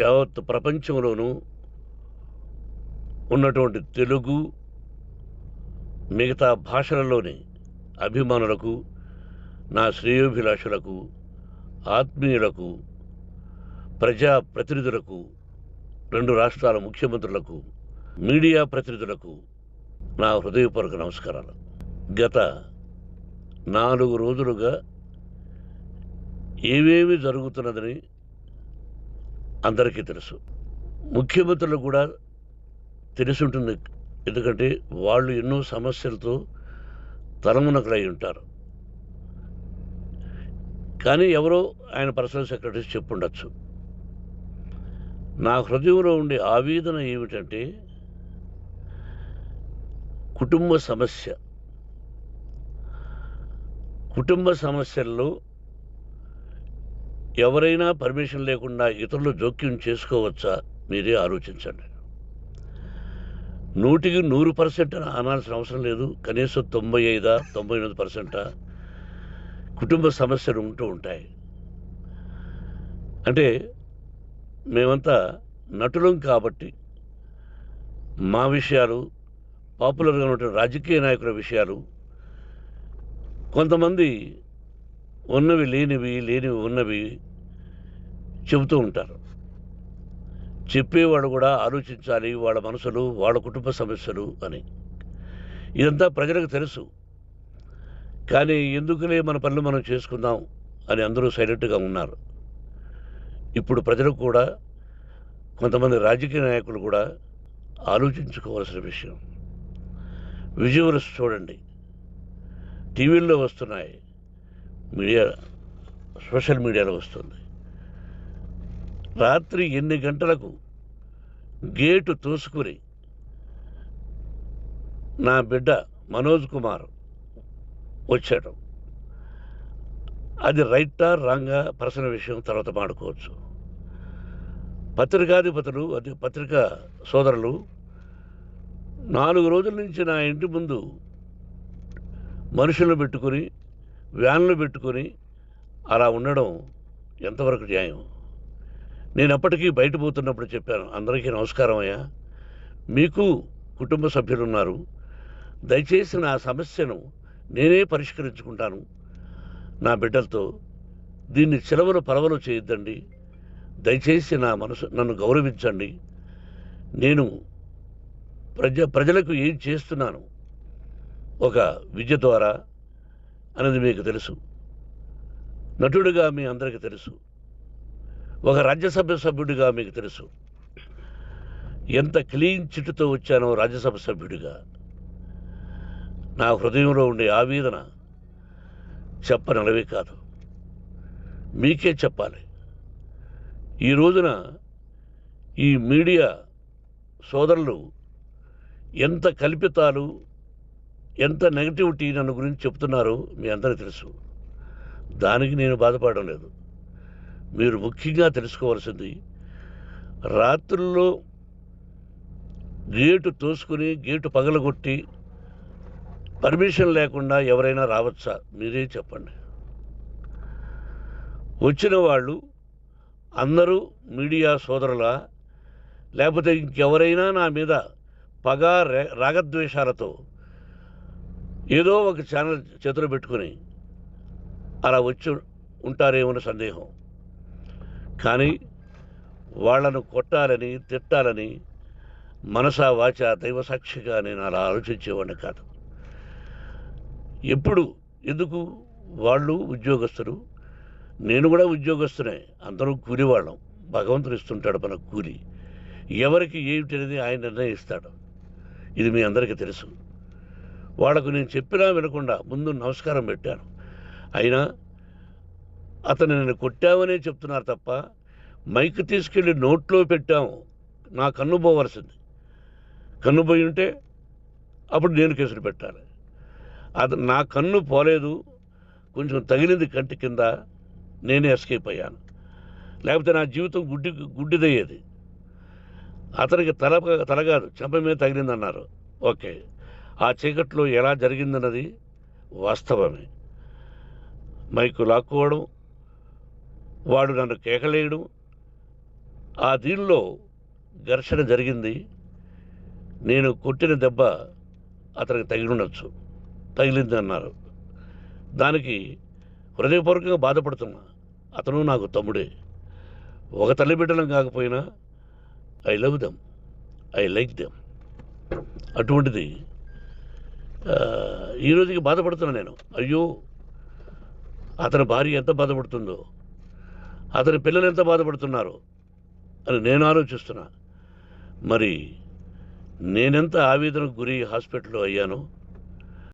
యావత్ ప్రపంచంలోనూ ఉన్నటువంటి తెలుగు మిగతా భాషలలోని అభిమానులకు, నా శ్రేయోభిలాషులకు, ఆత్మీయులకు, ప్రజా ప్రతినిధులకు, 2 రాష్ట్రాల ముఖ్యమంత్రులకు, మీడియా ప్రతినిధులకు నా హృదయపూర్వక నమస్కారాలు. గత 4 రోజులుగా ఏవేమి జరుగుతున్నదని అందరికీ తెలుసు. ముఖ్యమంత్రులకు కూడా తెలిసుంటుంది. ఎందుకంటే వాళ్ళు ఎన్నో సమస్యలతో తలమునకలై ఉంటారు. కానీ ఎవరో ఆయన పర్సనల్ సెక్రటరీస్ చెప్పుండొచ్చు. నా హృదయంలో ఉండే ఆవేదన ఏమిటంటే కుటుంబ సమస్య. కుటుంబ సమస్యల్లో ఎవరైనా పర్మిషన్ లేకుండా ఇతరులు జోక్యం చేసుకోవచ్చా? మీరే ఆలోచించండి. 100కి 100% అనాల్సిన అవసరం లేదు. కనీసం 95-98% కుటుంబ సమస్యలు ఉంటూ ఉంటాయి. అంటే మేమంతా నటులం కాబట్టి మా విషయాలు, పాపులర్గా ఉన్నటువంటి రాజకీయ నాయకుల విషయాలు, కొంతమంది ఉన్నవి లేనివి, లేనివి ఉన్నవి చెబుతూ ఉంటారు. చెప్పేవాడు కూడా ఆలోచించాలి, వాళ్ళ మనసులు, వాళ్ళ కుటుంబ సమస్యలు అని. ఇదంతా ప్రజలకు తెలుసు. కానీ ఎందుకులే మన పనులు మనం చేసుకుందాం అని అందరూ సైలెంట్గా ఉన్నారు. ఇప్పుడు ప్రజలు కూడా, కొంతమంది రాజకీయ నాయకులు కూడా ఆలోచించుకోవాల్సిన విషయం. విజువల్స్ చూడండి, టీవీల్లో వస్తున్నాయి, మీడియా, సోషల్ మీడియాలో వస్తుంది. రాత్రి 8 గంటలకు గేటు తోసుకుని నా బిడ్డ మనోజ్ కుమార్ వచ్చాడు. అది రైటా రాంగా పర్సనల్ విషయం, తర్వాత మాడుకోవచ్చు. పత్రికాధిపతులు, అది పత్రికా సోదరులు 4 రోజుల నుంచి నా ఇంటి ముందు మనుషులను పెట్టుకుని, వ్యాన్లు పెట్టుకుని అలా ఉండడం ఎంతవరకు న్యాయం? నేను అప్పటికీ బయట పోతున్నప్పుడు చెప్పాను, అందరికీ నమస్కారం అయ్యా, మీకు కుటుంబ సభ్యులు ఉన్నారు, దయచేసి నా సమస్యను నేనే పరిష్కరించుకుంటాను నా బిడ్డలతో, దీన్ని చిలవలు పలవలు చేయొద్దండి, దయచేసి నన్ను గౌరవించండి, నేను ప్రజలకు ఏం చేస్తున్నాను ఒక విద్య ద్వారా అనేది మీకు తెలుసు, నటుడిగా మీ అందరికీ తెలుసు, ఒక రాజ్యసభ సభ్యుడిగా మీకు తెలుసు, ఎంత క్లీన్ చిట్టుతో వచ్చానో రాజ్యసభ సభ్యుడిగా. నా హృదయంలో ఉండే ఆవేదన చెప్పనలవే కాదు, మీకే చెప్పాలి. ఈ రోజున ఈ మీడియా సోదరులు ఎంత కల్పితాలు, ఎంత నెగటివిటీ నన్ను గురించి చెప్తున్నారో మీ అందరికీ తెలుసు. దానికి నేను బాధపడడం లేదు. మీరు ముఖ్యంగా తెలుసుకోవాల్సింది, రాత్రుల్లో గేటు తోసుకుని, గేటు పగలగొట్టి పర్మిషన్ లేకుండా ఎవరైనా రావచ్చా? మీరే చెప్పండి. వచ్చిన వాళ్ళు అందరూ మీడియా సోదరులా, లేకపోతే ఇంకెవరైనా నా మీద పగ, రాగద్వేషాలతో ఏదో ఒక ఛానల్ చేతులు పెట్టుకుని అలా వచ్చి ఉంటారేమో సందేహం. కానీ వాళ్లను కొట్టాలని, తిట్టాలని మనసా వాచ దైవసాక్షిగా నేను అలా ఆలోచించేవాడిని కాదు. ఎందుకు వాళ్ళు ఉద్యోగస్తులు, నేను కూడా ఉద్యోగస్తునే, అందరూ కూలివాళ్ళం. భగవంతుడు ఇస్తుంటాడు మనకు కూలి. ఎవరికి ఏమిటనేది ఆయన నిర్ణయిస్తాడు. ఇది మీ అందరికీ తెలుసు. వాళ్లకు నేను చెప్పినా వినకుండా ముందు నమస్కారం పెట్టాను. అయినా అతను నేను కొట్టామనే చెప్తున్నారు తప్ప, మైక్ తీసుకెళ్ళి నోట్లో పెట్టాము, నా కన్ను పోవలసింది. కన్ను పోయి ఉంటే అప్పుడు నేను కేసులు పెట్టాలి. నా కన్ను పోలేదు, కొంచెం తగిలింది కంటి కింద, నేనే ఎస్కేప్ అయ్యాను. లేకపోతే నా జీవితం గుడ్డిదయ్యేది. అతనికి తల కాదు, చెంప మీద తగిలిందన్నారు. ఓకే, ఆ చీకట్లో ఎలా జరిగిందన్నది వాస్తవమే. మైకు లాక్కోవడం, వాడు నన్ను కేకలేయడం, ఆ దీనిలో ఘర్షణ జరిగింది. నేను కొట్టిన దెబ్బ అతనికి తగిలింది అన్నారు. దానికి హృదయపూర్వకంగా బాధపడుతున్నా. అతను నాకు తమ్ముడే. ఒక తల్లి బిడ్డలం కాకపోయినా I love them, I like them. అటువంటిది ఈ రోజుకి బాధపడుతున్నా నేను. అయ్యో, అతని భార్య ఎంత బాధపడుతుందో, అతని పిల్లలు ఎంత బాధపడుతున్నారో అని నేను ఆలోచిస్తున్నా. మరి నేనెంత ఆవేదనకు గురి హాస్పిటల్లో అయ్యానో